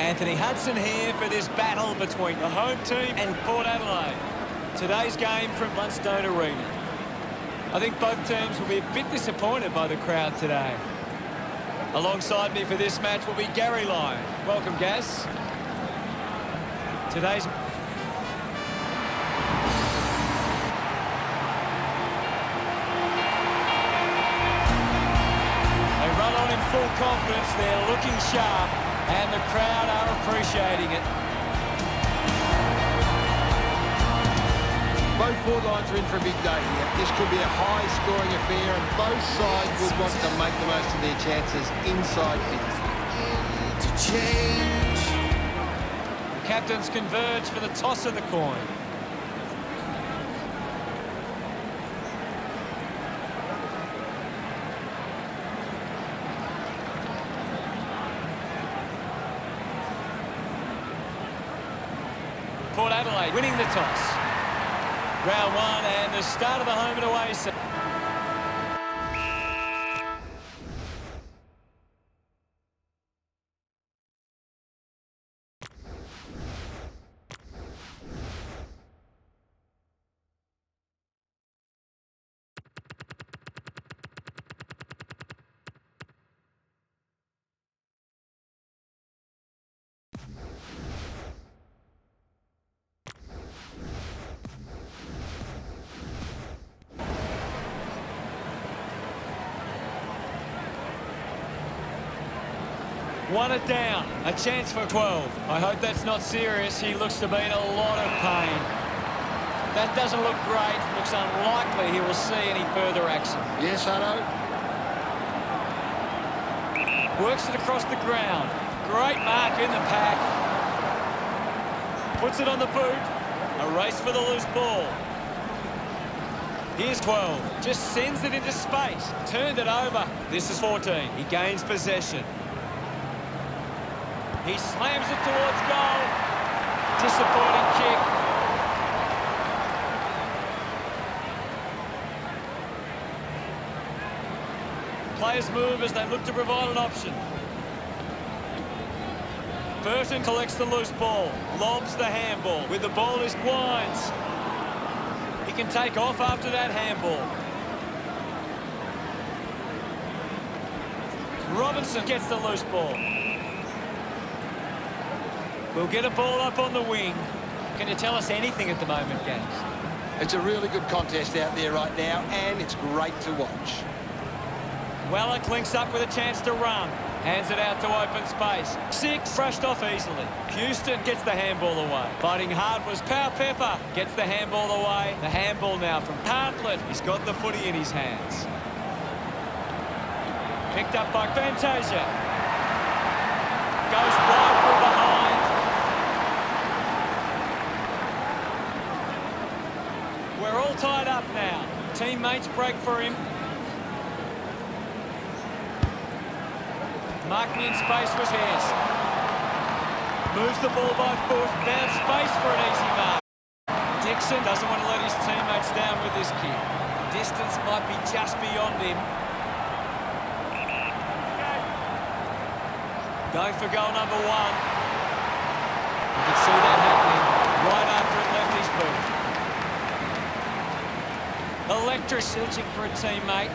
Anthony Hudson here for this battle between the home team and Port Adelaide. Today's game from Blundstone Arena. I think both teams will be a bit disappointed by the crowd today. Alongside me for this match will be Gary Lyon. Welcome, Gaz. Today's... They run on in full confidence, they're looking sharp, and the crowd are appreciating it. Both forward lines are in for a big day here. This could be a high-scoring affair, and both sides would want to make the most of their chances inside 50. To change. The captains converge for the toss of the coin. Port Adelaide winning the toss. Round one and the start of the home and away set. One it down, a chance for 12. I hope that's not serious. He looks to be in a lot of pain. That doesn't look great. Looks unlikely he will see any further action. Yes, Hutto. Works it across the ground. Great mark in the pack. Puts it on the boot. A race for the loose ball. Here's 12. Just sends it into space. Turned it over. This is 14. He gains possession. He slams it towards goal. Disappointing kick. Players move as they look to provide an option. Burton collects the loose ball. Lobs the handball. With the ball is Wines. He can take off after that handball. Robinson gets the loose ball. We'll get a ball up on the wing. Can you tell us anything at the moment, Gaz? It's a really good contest out there right now, and it's great to watch. Weller links up with a chance to run. Hands it out to open space. 6, brushed off easily. Houston gets the handball away. Fighting hard was Pepper. Gets the handball away. The handball now from Hartlett. He's got the footy in his hands. Picked up by Fantasia. Goes wide from behind. We're all tied up now. Teammates break for him. Marking in space was his. Moves the ball by foot. Down space for an easy mark. Dixon doesn't want to let his teammates down with this kick. Distance might be just beyond him. Going for goal number 1. You can see that happening right after it left his boot. Electra searching for a teammate.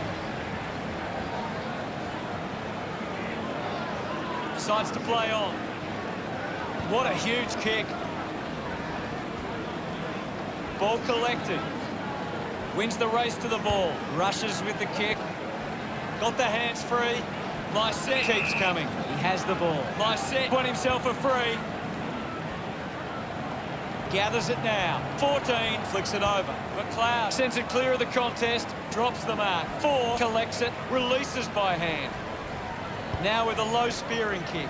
Decides to play on. What a huge kick. Ball collected. Wins the race to the ball. Rushes with the kick. Got the hands free. Lycett keeps coming. He has the ball. Lycett won himself a free. Gathers it now. 14, flicks it over. McLeod sends it clear of the contest, drops the mark. 4, collects it, releases by hand. Now with a low spearing kick.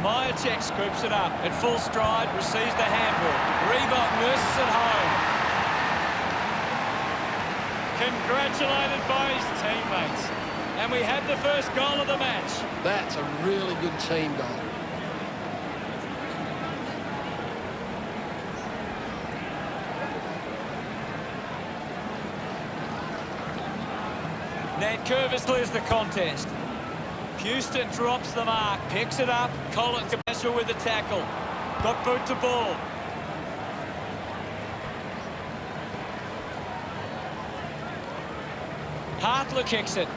Myercheck scoops it up at full stride, receives the handball. Reebok nurses it home. Congratulated by his teammates. And we have the first goal of the match. That's a really good team goal. Nat Curvis clears the contest. Houston drops the mark, picks it up. Collins special with the tackle. Got boot to ball. Hartlett kicks it.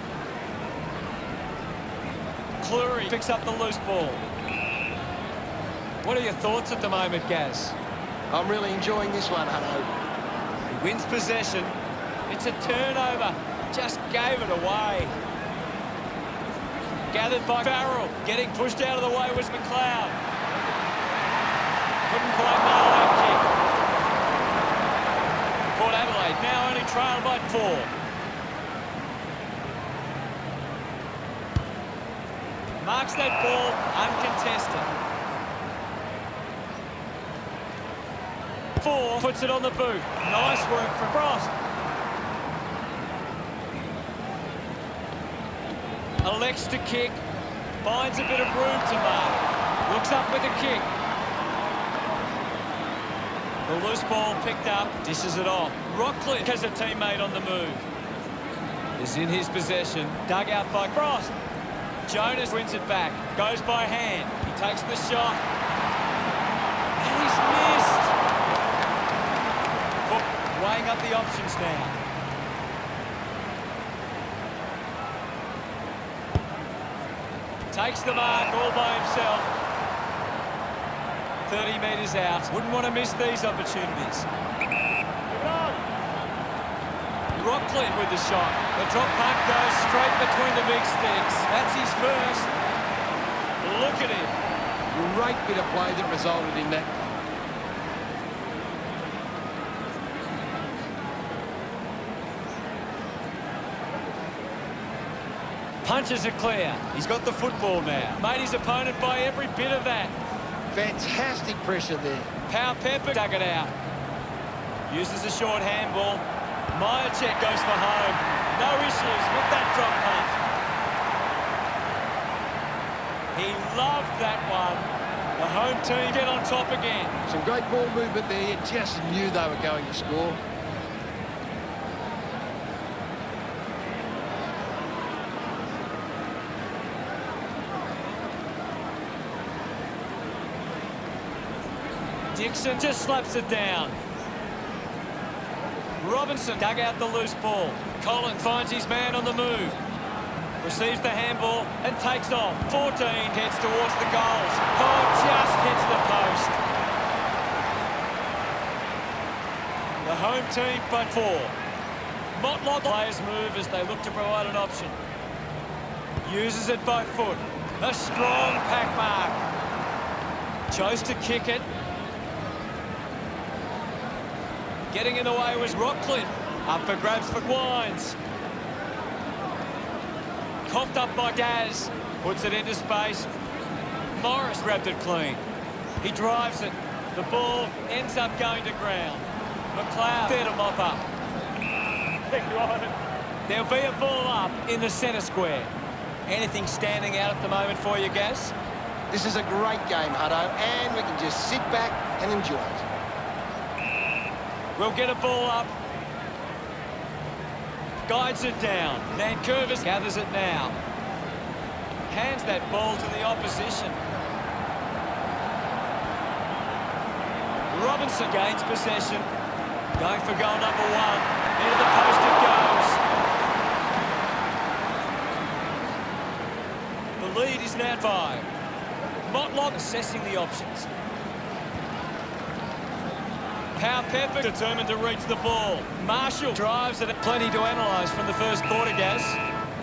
Cleary picks up the loose ball. What are your thoughts at the moment, Gaz? I'm really enjoying this one, Hutto. He wins possession. It's a turnover. Just gave it away. Gathered by Farrell. Getting pushed out of the way was McLeod. Couldn't quite nail that kick. Port Adelaide now only trailed by 4. Marks that ball uncontested. 4 puts it on the boot. Nice work from Frost. Elects to kick. Finds a bit of room to mark. Looks up with a kick. The loose ball picked up. Dishes it off. Rockcliffe has a teammate on the move. Is in his possession. Dug out by Frost. Jonas wins it back. Goes by hand. He takes the shot. And he's missed. Weighing up the options now. Takes the mark all by himself. 30 metres out. Wouldn't want to miss these opportunities. Rockcliffe with the shot. The drop punt goes straight between the big sticks. That's his first. Look at him. Great bit of play that resulted in that. Punches it clear. He's got the football now. Made his opponent by every bit of that. Fantastic pressure there. Powell Pepper dug it out. Uses a short handball. Myercheck goes for home. No issues with that drop punt. He loved that one. The home team get on top again. Some great ball movement there. You just knew they were going to score. Dixon just slaps it down. Robinson dug out the loose ball. Collins finds his man on the move. Receives the handball and takes off. 14 heads towards the goals. Oh, just hits the post. The home team but 4. Motlop players move as they look to provide an option. Uses it by foot. A strong pack mark. Chose to kick it. Getting in the way was Rockcliffe. Up for grabs for Wines. Coughed up by Gaz. Puts it into space. Morris grabbed it clean. He drives it. The ball ends up going to ground. McLeod there to mop up. There'll be a ball up in the centre square. Anything standing out at the moment for you, Gaz? This is a great game, Hutto, and we can just sit back and enjoy it. We'll get a ball up. Guides it down. Nankervis gathers it now. Hands that ball to the opposition. Robinson gains possession. Going for goal number 1. Into the post it goes. The lead is now 5. Motlop assessing the options. Powell Pepper determined to reach the ball. Marshall drives it. Plenty to analyse from the first quarter, Gaz.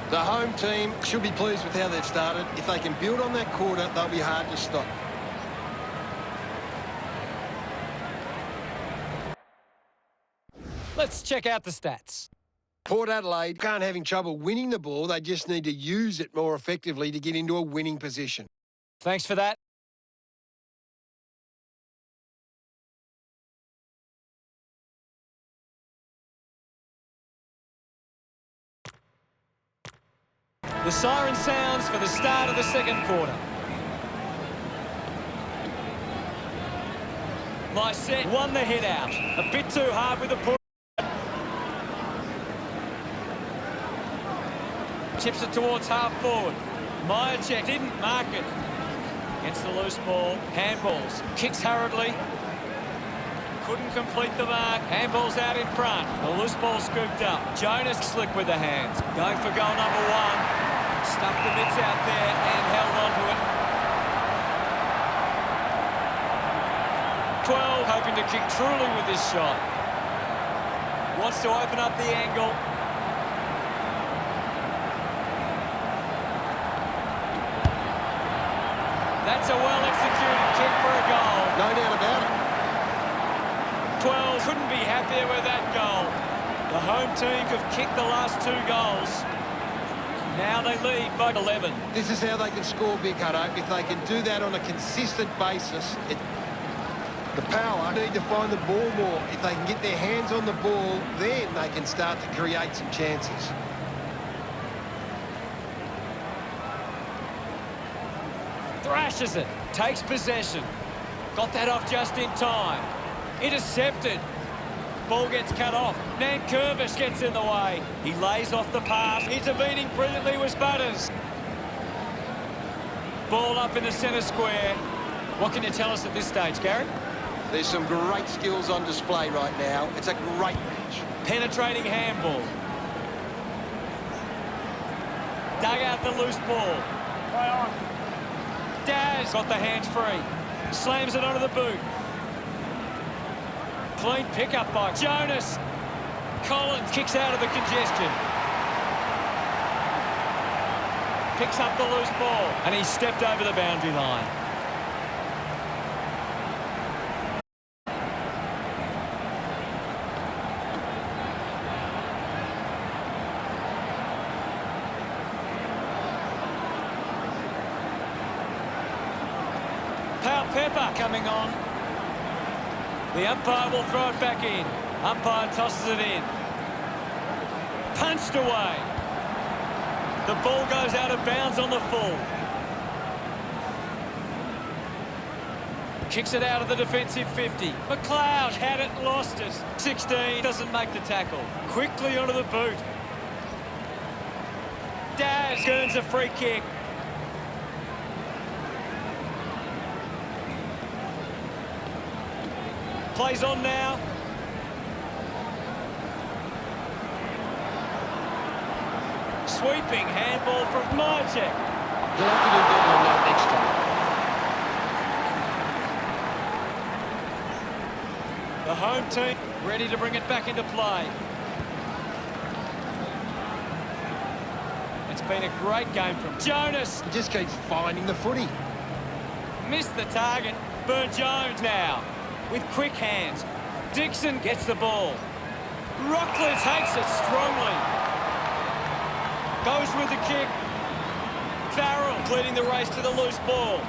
The home team should be pleased with how they've started. If they can build on that quarter, they'll be hard to stop. Let's check out the stats. Port Adelaide can't having trouble winning the ball. They just need to use it more effectively to get into a winning position. Thanks for that. The siren sounds for the start of the second quarter. Lycett won the hit out. A bit too hard with the push. Chips it towards half forward. Myercheck didn't mark it. Gets the loose ball. Handballs. Kicks hurriedly. Couldn't complete the mark. Handball's out in front. The loose ball scooped up. Jonas slick with the hands. Going for goal number 1. Stuck the mitts out there and held on to it. 12 hoping to kick truly with this shot. Wants to open up the angle. That's a well-executed kick for a goal. No doubt about it. 12 couldn't be happier with that goal. The home team have kicked the last 2 goals. Now they lead by 11. This is how they can score big, Hutto. If they can do that on a consistent basis, the power need to find the ball more. If they can get their hands on the ball, then they can start to create some chances. Thrashes it. Takes possession. Got that off just in time. Intercepted. Ball gets cut off. Nankervis gets in the way. He lays off the pass. Intervening brilliantly was Butters. Ball up in the centre square. What can you tell us at this stage, Gary? There's some great skills on display right now. It's a great match. Penetrating handball. Dug out the loose ball. Play on. Daz got the hands free. Slams it onto the boot. Clean pickup by Jonas. Collins kicks out of the congestion. Picks up the loose ball. And he stepped over the boundary line. Pepper coming on. The umpire will throw it back in. Umpire tosses it in. Punched away. The ball goes out of bounds on the full. Kicks it out of the defensive 50. McLeod had it, lost it. 16 doesn't make the tackle. Quickly onto the boot. Daz earns a free kick. Plays on now. Sweeping handball from Myercheck. They'll have to do better than that next time. The home team ready to bring it back into play. It's been a great game from Jonas. He just keeps finding the footy. Missed the target. Burr-Jones now with quick hands. Dixon gets the ball. Rockler takes it strongly. Goes with the kick. Farrell leading the race to the loose ball.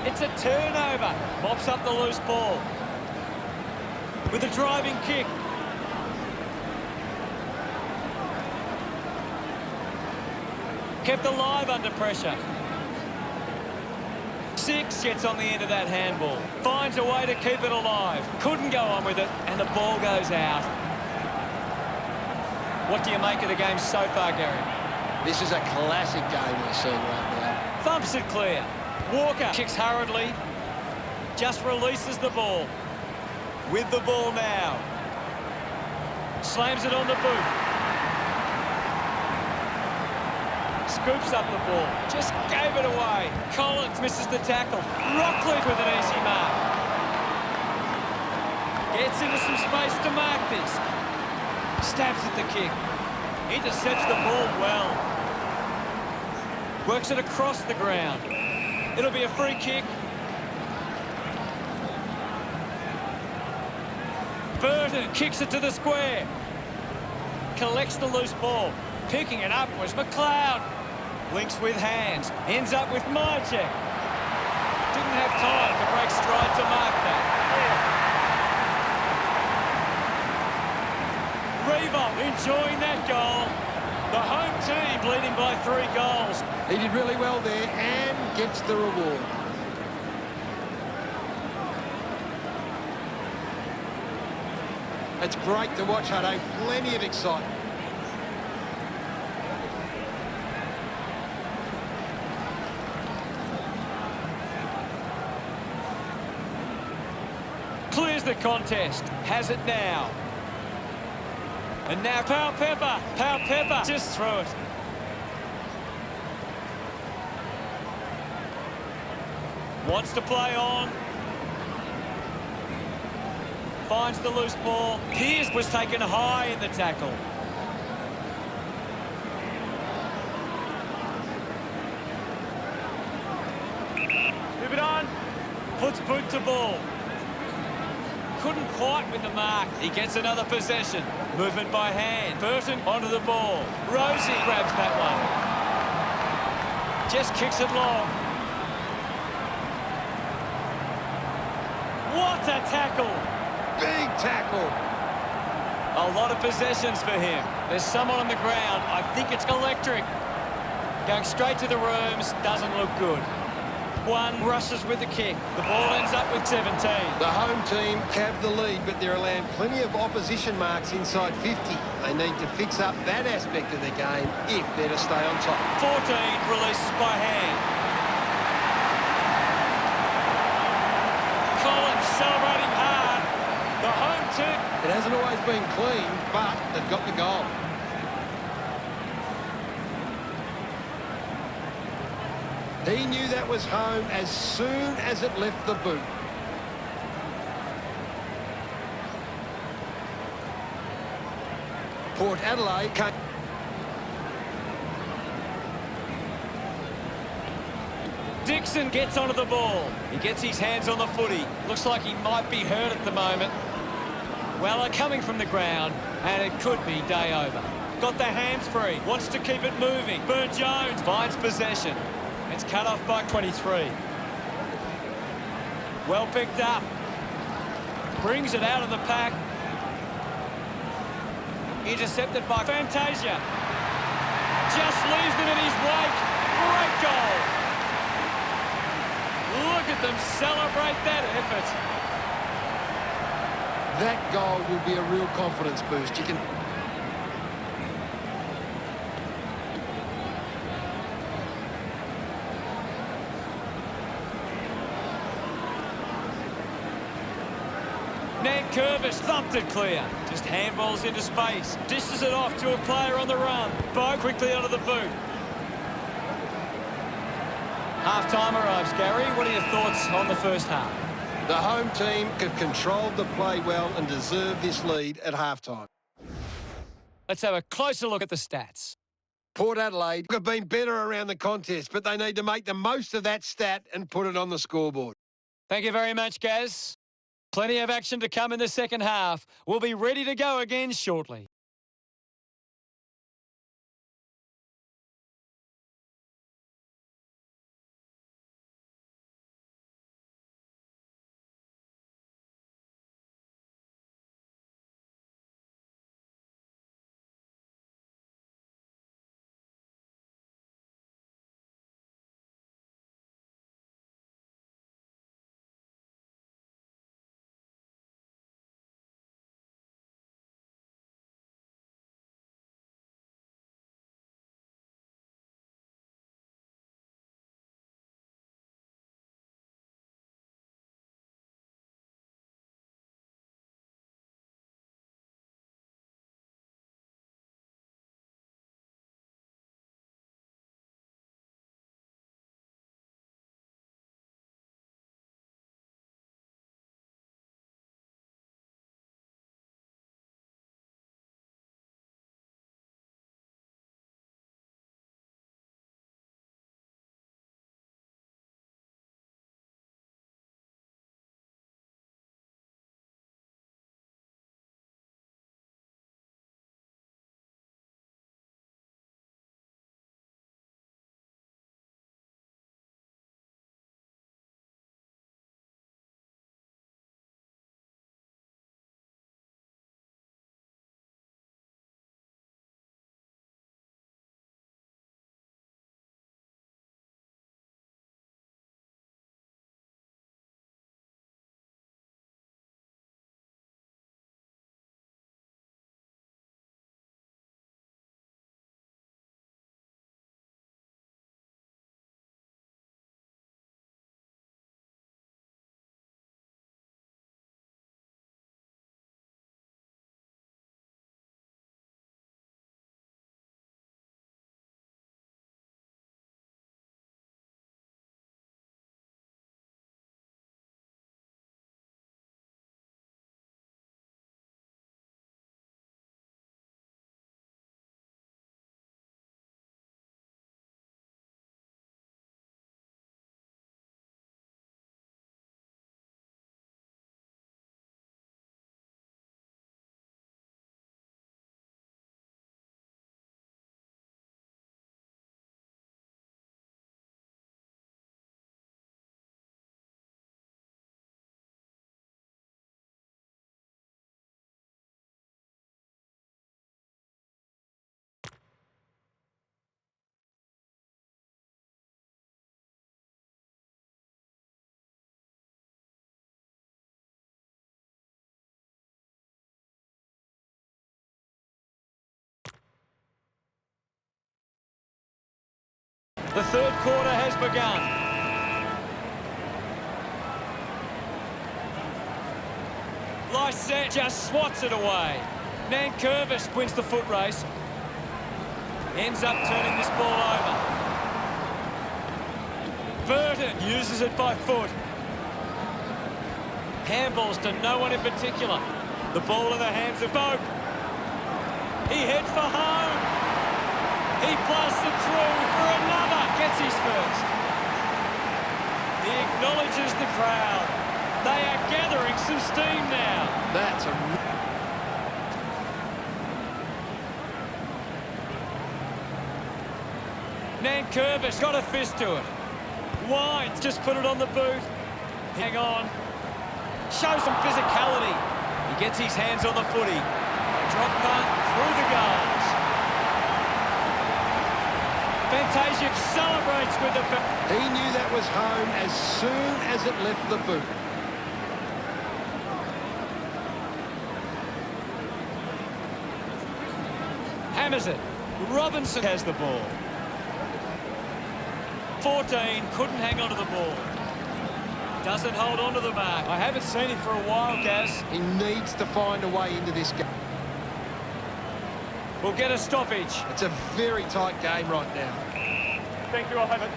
It's a turnover. Mops up the loose ball. With a driving kick. Kept alive under pressure. 6 gets on the end of that handball. Finds a way to keep it alive. Couldn't go on with it, and the ball goes out. What do you make of the game so far, Gary? This is a classic game we're seeing right now. Thumps it clear. Walker kicks hurriedly. Just releases the ball. With the ball now. Slams it on the boot. Scoops up the ball. Just gave it away. Collins misses the tackle. Rockcliffe with an easy mark. Gets into some space to mark this. Stabs at the kick. Intercepts the ball well. Works it across the ground. It'll be a free kick. Burton kicks it to the square. Collects the loose ball. Picking it up was McLeod. Links with hands. Ends up with Myercheck. Didn't have time to break stride to mark that. Revolt enjoying that goal. The home team leading by 3 goals. He did really well there and gets the reward. It's great to watch, Hutto. Plenty of excitement. Here's the contest. Has it now. And now Pepper just threw it. Wants to play on. Finds the loose ball. Pearce was taken high in the tackle. Move it on. Puts boot to ball. Couldn't quite win the mark. He gets another possession. Movement by hand. Burton onto the ball. Rosie grabs that one. Just kicks it long. What a tackle! Big tackle. A lot of possessions for him. There's someone on the ground. I think it's electric. Going straight to the rooms. Doesn't look good. One rushes with the kick. The ball ends up with 17. The home team have the lead, but they're allowing plenty of opposition marks inside 50. They need to fix up that aspect of the game if they're to stay on top. 14 releases by hand. Collins celebrating hard. The home team. It hasn't always been clean, but they've got the goal. He knew that was home as soon as it left the boot. Port Adelaide came. Dixon gets onto the ball. He gets his hands on the footy. Looks like he might be hurt at the moment. Well, they're coming from the ground, and it could be day over. Got the hands free. Wants to keep it moving. Burn-Jones finds possession. It's cut off by 23. Well picked up. Brings it out of the pack. Intercepted by Fantasia. Just leaves them in his wake. Great goal. Look at them celebrate that effort. That goal will be a real confidence boost. You can. Curvis thumped it clear. Just handballs into space. Dishes it off to a player on the run. Bo quickly onto the boot. Half-time arrives, Gary. What are your thoughts on the first half? The home team have controlled the play well and deserve this lead at half-time. Let's have a closer look at the stats. Port Adelaide have been better around the contest, but they need to make the most of that stat and put it on the scoreboard. Thank you very much, Gaz. Plenty of action to come in the second half. We'll be ready to go again shortly. The third quarter has begun. Lysette just swats it away. Nankervis wins the foot race. Ends up turning this ball over. Burton uses it by foot. Handballs to no one in particular. The ball in the hands of Boak. He heads for home. He blasts it through for another. Gets his first. He acknowledges the crowd. They are gathering some steam now. That's a... Nankervis got a fist to it. Wines just put it on the boot. Hang on. Shows some physicality. He gets his hands on the footy. Drop punt through the goals. Fantasia celebrates with the... He knew that was home as soon as it left the boot. Hammers it. Robinson has the ball. 14, couldn't hang on to the ball. Doesn't hold on to the mark. I haven't seen him for a while, Gaz. He needs to find a way into this game. We'll get a stoppage. It's a very tight game right now. Thank you, I'll have it.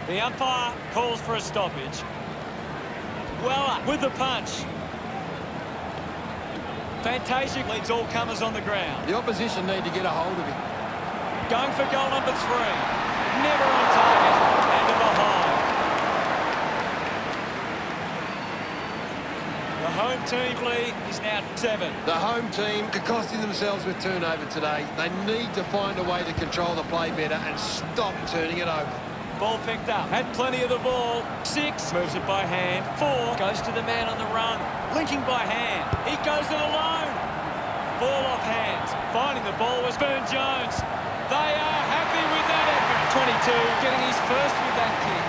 The umpire calls for a stoppage. Weller with the punch. Fantasia leads all comers on the ground. The opposition need to get a hold of him. Going for goal number 3. Never on target. And to behind. The home team lead is now 7. The home team are costing themselves with turnover today. They need to find a way to control the play better and stop turning it over. Ball picked up. Had plenty of the ball. 6. Moves it by hand. 4. Goes to the man on the run. Linking by hand. He goes it alone. Ball off hands. Finding the ball was Burn-Jones. They are happy with that effort. 22, getting his first with that kick.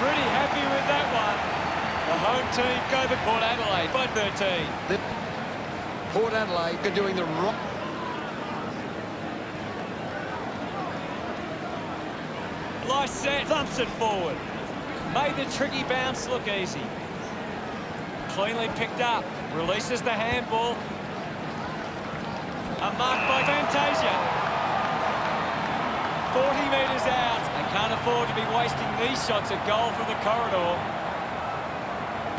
Pretty happy with that one. The home team go to Port Adelaide by 13. Port Adelaide are doing the right... Lysette thumps it forward. Made the tricky bounce look easy. Cleanly picked up. Releases the handball. A mark by Fantasia. 40 metres out. They can't afford to be wasting these shots at goal from the corridor.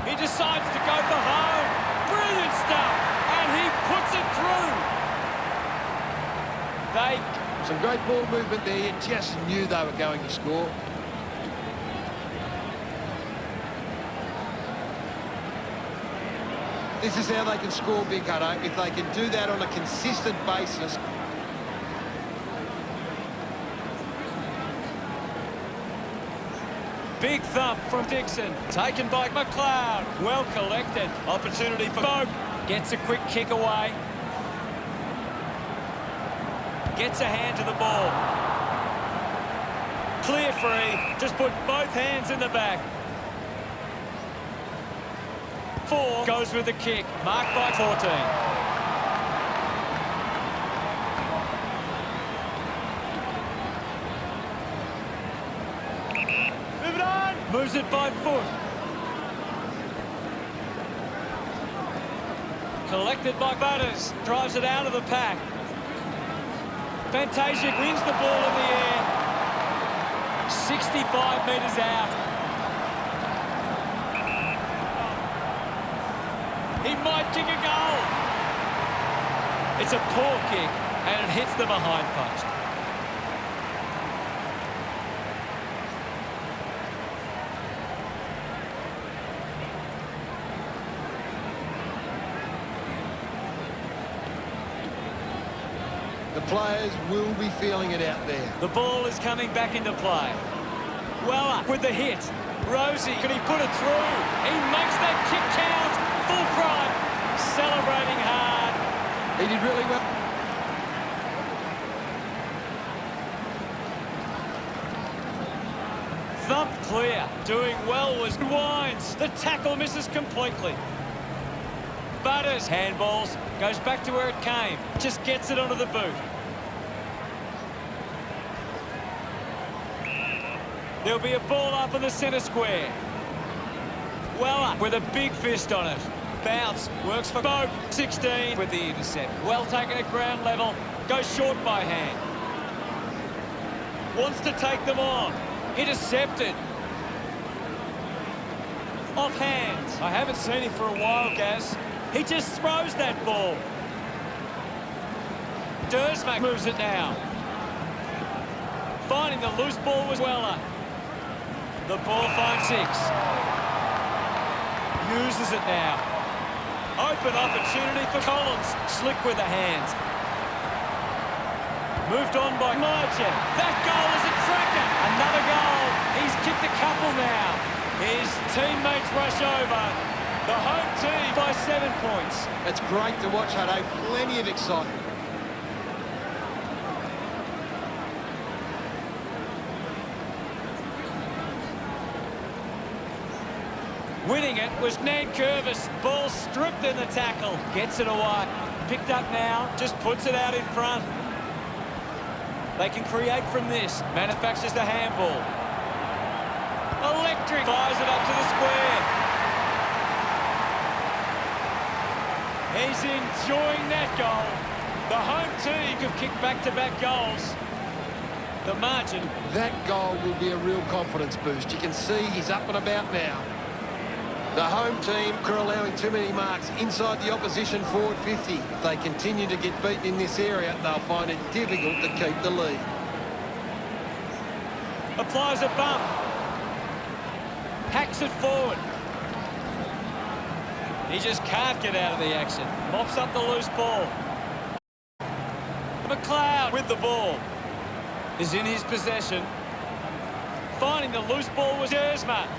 He decides to go for home. Brilliant stuff. And he puts it through. Some great ball movement there. You just knew they were going to score. This is how they can score big, Hutto, if they can do that on a consistent basis. Big thump from Dixon. Taken by McLeod. Well collected. Opportunity for Boak. Gets a quick kick away. Gets a hand to the ball. Clear free. Just put both hands in the back. 4 goes with the kick. Marked by 14. Moves it by foot. Collected by Butters. Drives it out of the pack. Fantasia wins the ball in the air. 65 metres out. He might kick a goal. It's a poor kick and it hits the behind post. The players will be feeling it out there. The ball is coming back into play. Weller with the hit. Rosie, can he put it through? He makes that kick count. Full pride. Celebrating hard. He did really well. Thump clear. Doing well was Wines. The tackle misses completely. Butters handballs. Goes back to where it came. Just gets it onto the boot. There'll be a ball up in the centre square. Well up with a big fist on it. Bounce, works for Boat. 16 with the intercept. Well taken at ground level. Goes short by hand. Wants to take them on. Intercepted. Off hands. I haven't seen him for a while, Gaz. He just throws that ball. Dersmak moves it now. Finding the loose ball was Weller. The ball finds 6. Uses it now. Open opportunity for Collins. Slick with the hands. Moved on by Marchek. That goal is a tracker. Another goal. He's kicked a couple now. His teammates rush over. The home team by 7 points. It's great to watch, Hutto. Plenty of excitement. Winning it was Nankervis. Ball stripped in the tackle. Gets it away. Picked up now. Just puts it out in front. They can create from this. Manufactures the handball. Electric. Fires it up to the square. He's enjoying that goal. The home team have kicked back-to-back goals. The margin. That goal will be a real confidence boost. You can see he's up and about now. The home team are allowing too many marks inside the opposition forward 50. If they continue to get beaten in this area, they'll find it difficult to keep the lead. Applies a bump. Hacks it forward. He just can't get out of the action. Mops up the loose ball. McLeod with the ball. Is in his possession. Finding the loose ball was Dersmak.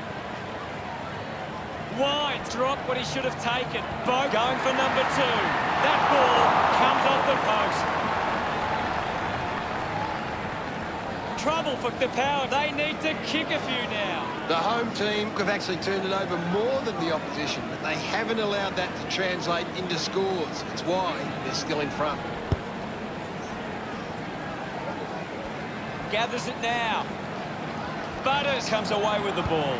Wide, dropped what he should have taken. Boat going for number 2. That ball comes off the post. Trouble for the Power. They need to kick a few now. The home team have actually turned it over more than the opposition, but they haven't allowed that to translate into scores. It's why they're still in front. Gathers it now. Butters comes away with the ball.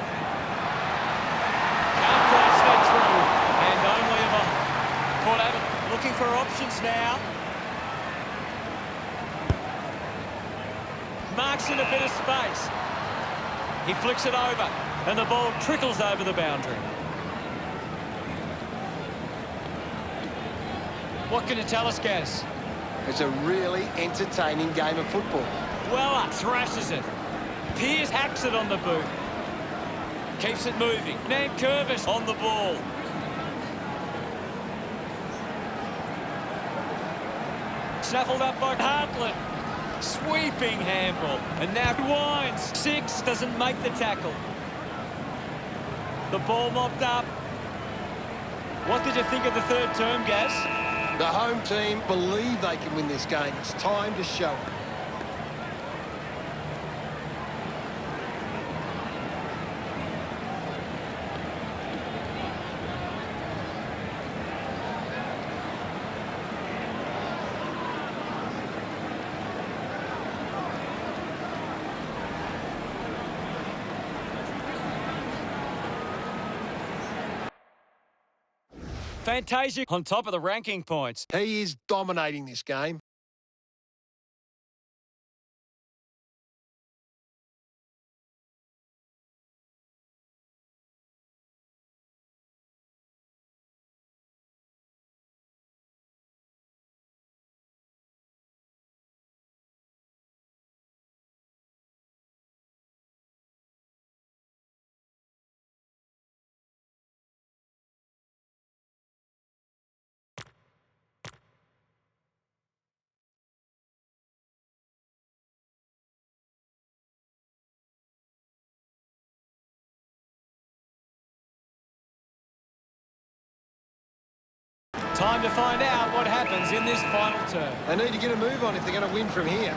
Can't quite slip through. And only a caught over. Looking for options now. Marks in a bit of space. He flicks it over. And the ball trickles over the boundary. What can you tell us, Gaz? It's a really entertaining game of football. Weller thrashes it. Pearce hacks it on the boot. Keeps it moving. Nankervis on the ball. Snaffled up by Hartlett. Sweeping handball. And now he winds. 6 doesn't make the tackle. The ball mopped up. What did you think of the third term, Gaz? The home team believe they can win this game. It's time to show it. Fantasia on top of the ranking points. He is dominating this game. Time to find out what happens in this final term. They need to get a move on if they're going to win from here.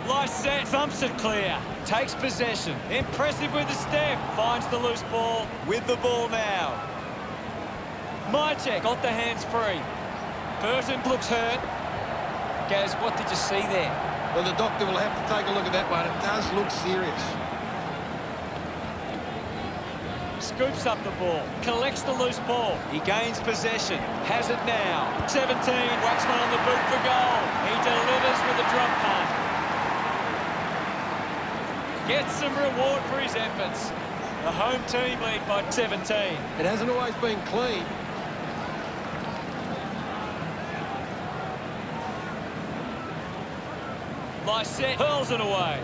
Lysette thumps it clear. Takes possession. Impressive with the step. Finds the loose ball with the ball now. Mychek got the hands free. Burton looks hurt. Gaz, what did you see there? Well, the doctor will have to take a look at that one. It does look serious. Scoops up the ball, collects the loose ball. He gains possession, has it now. 17, whacks one on the boot for goal. He delivers with a drop punt. Gets some reward for his efforts. The home team lead by 17. It hasn't always been clean. Lysette hurls it away.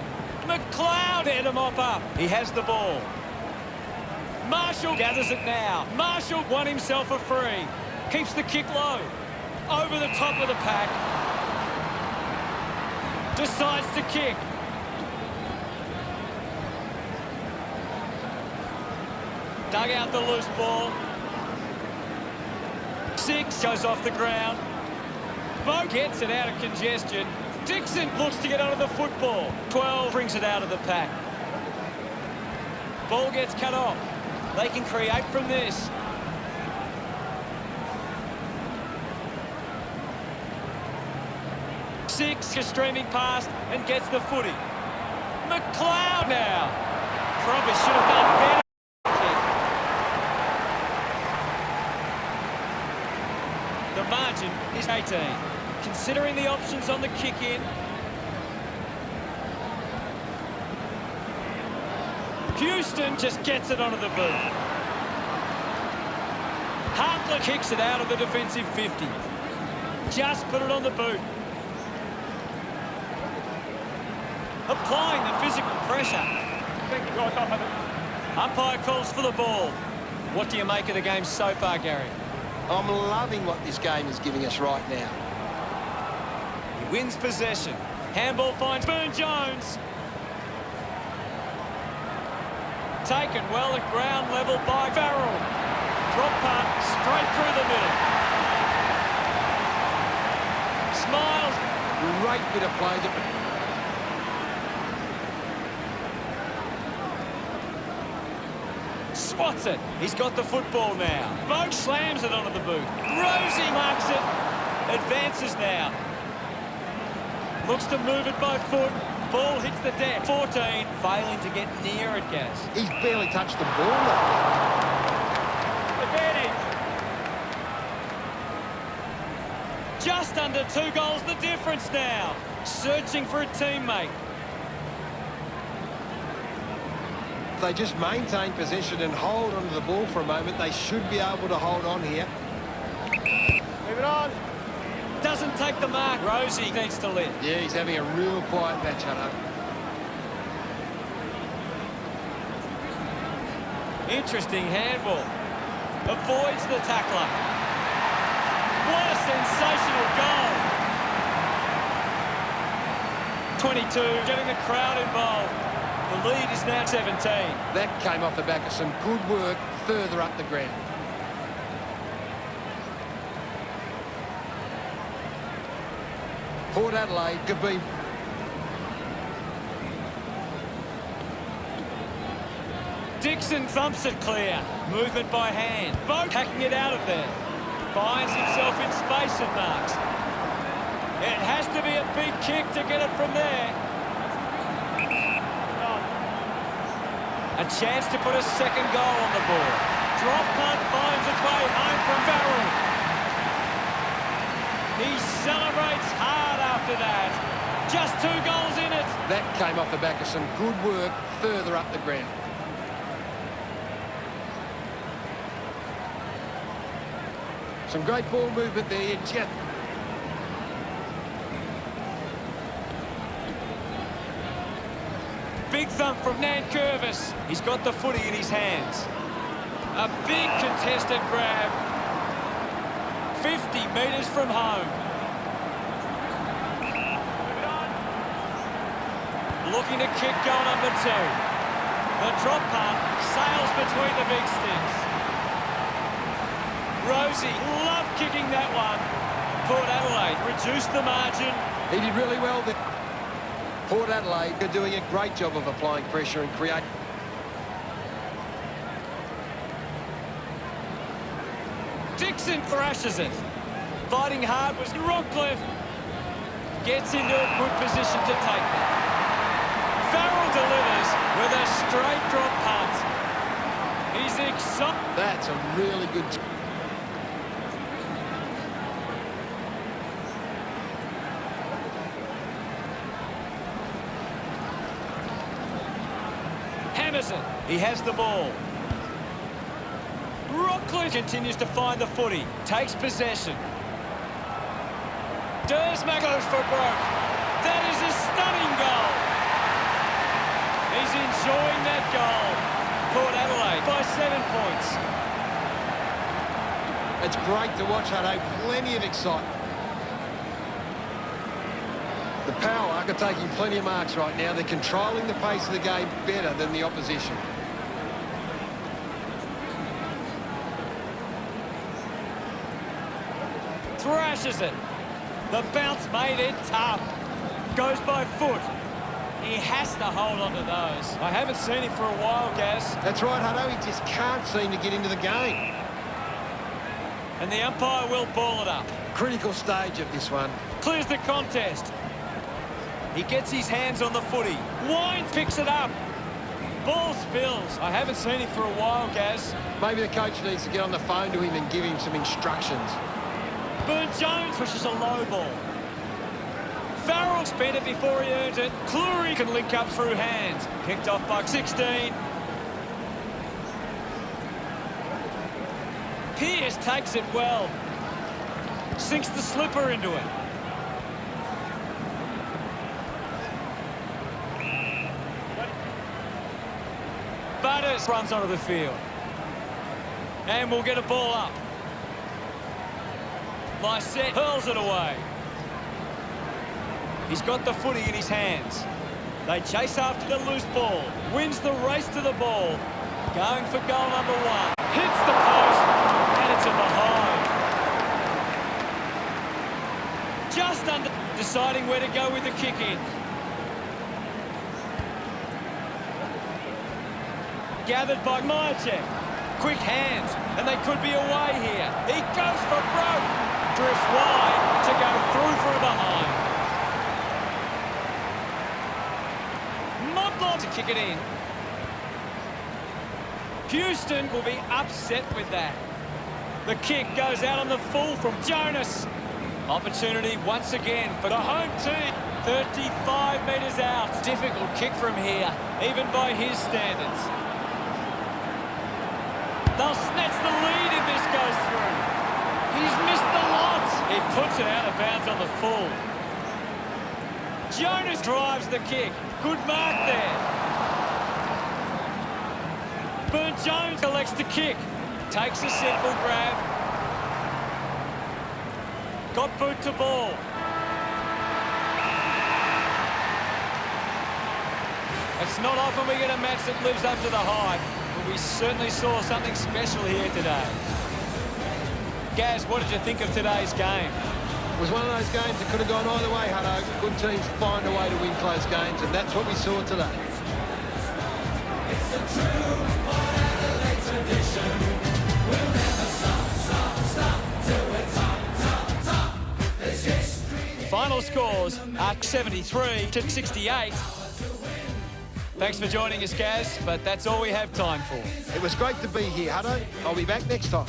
McLeod had to mop up. He has the ball. Marshall gathers it now. Marshall won himself a free. Keeps the kick low. Over the top of the pack. Decides to kick. Dug out the loose ball. 6 goes off the ground. Bo gets it out of congestion. Dixon looks to get onto the football. 12 brings it out of the pack. Ball gets cut off. They can create from this. Six is streaming past and gets the footy. McLeod now. Probably should have done better. The margin is 18. Considering the options on the kick in. Houston just gets it onto the boot. Hartlett kicks it out of the defensive 50. Just put it on the boot. Applying the physical pressure. Umpire calls for the ball. What do you make of the game so far, Gary? I'm loving what this game is giving us right now. He wins possession. Handball finds Burne-Jones. Taken well at ground level by Farrell. Drop punt straight through the middle. Smiles. Great bit of play. Spots it. He's got the football now. Bogue slams it onto the boot. Rosie marks it. Advances now. Looks to move it by foot. Ball hits the deck. 14, failing to get near it, Gaz. He's barely touched the ball, though. Advantage. Just under 2 goals the difference now. Searching for a teammate. If they just maintain possession and hold onto the ball for a moment, they should be able to hold on here. Move it on. Doesn't take the mark. Rosie needs to lift. Yeah, he's having a real quiet match, Hutto. Interesting handball. Avoids the tackler. What a sensational goal. 22, getting the crowd involved. The lead is now 17. That came off the back of some good work further up the ground. Port Adelaide could be... Dixon thumps it clear. Movement by hand. Bogue hacking it out of there. Finds himself in space and marks. It has to be a big kick to get it from there. A chance to put a second goal on the board. Drop punt finds its way home from Farrell. He celebrates hard after that. Just 2 goals in it. That came off the back of some good work further up the ground. Some great ball movement there. Just... Big thump from Nankervis. He's got the footy in his hands. A big contested grab. 50 metres from home. Looking to kick goal number 2. The drop punt sails between the big sticks. Rosie loved kicking that one. Port Adelaide reduced the margin. He did really well there. Port Adelaide are doing a great job of applying pressure and creating... Dixon thrashes it. Fighting hard was Rockcliffe. gets into a good position to take that. Farrell delivers with a straight drop punt. He's excited. That's a really good... He has the ball. Rockland continues to find the footy. Takes possession. Dersmack goes for broke. That is a stunning goal. He's enjoying that goal. Port Adelaide by 7 points. It's great to watch, Hutto. Plenty of excitement. The Power are taking plenty of marks right now. They're controlling the pace of the game better than the opposition. Thrashes it. The bounce made it tough. Goes by foot. He has to hold on to those. I haven't seen him for a while, Gaz. That's right, Hutto. He just can't seem to get into the game. And the umpire will ball it up. Critical stage of this one. Clears the contest. He gets his hands on the footy. Wines picks it up. Ball spills. I haven't seen him for a while, Gaz. Maybe the coach needs to get on the phone to him and give him some instructions. Burne-Jones pushes a low ball. Farrell spent it before he earned it. Cleary can link up through hands. Picked off by 16. Pearce takes it well. Sinks the slipper into it. Butters runs onto the field. And we'll get a ball up. Lysette hurls it away. He's got the footy in his hands. They chase after the loose ball. Wins the race to the ball. Going for goal number 1. Hits the post. And it's a behind. Just under. Deciding where to go with the kick in. Gathered by Myercheck. Quick hands, and they could be away here. He goes for broke. Drifts wide to go through from behind. Modlon to kick it in. Houston will be upset with that. The kick goes out on the full from Jonas. Opportunity once again for the home team. 35 metres out. Difficult kick from here, even by his standards. They'll snatch the lead if this goes through. He's missed the lot. He puts it out of bounds on the full. Jonas drives the kick. Good mark there. Burne-Jones elects to kick. Takes a simple grab. Got boot to ball. It's not often we get a match that lives up to the hype. We certainly saw something special here today. Gaz, what did you think of today's game? It was one of those games that could have gone either way, Hutto. Good teams find a way to win close games, and that's what we saw today. It's a true Adelaide tradition. We'll never stop till we're top. There's history. Final scores are 73 to 68. Thanks for joining us, Gaz, but that's all we have time for. It was great to be here, Hutto. I'll be back next time.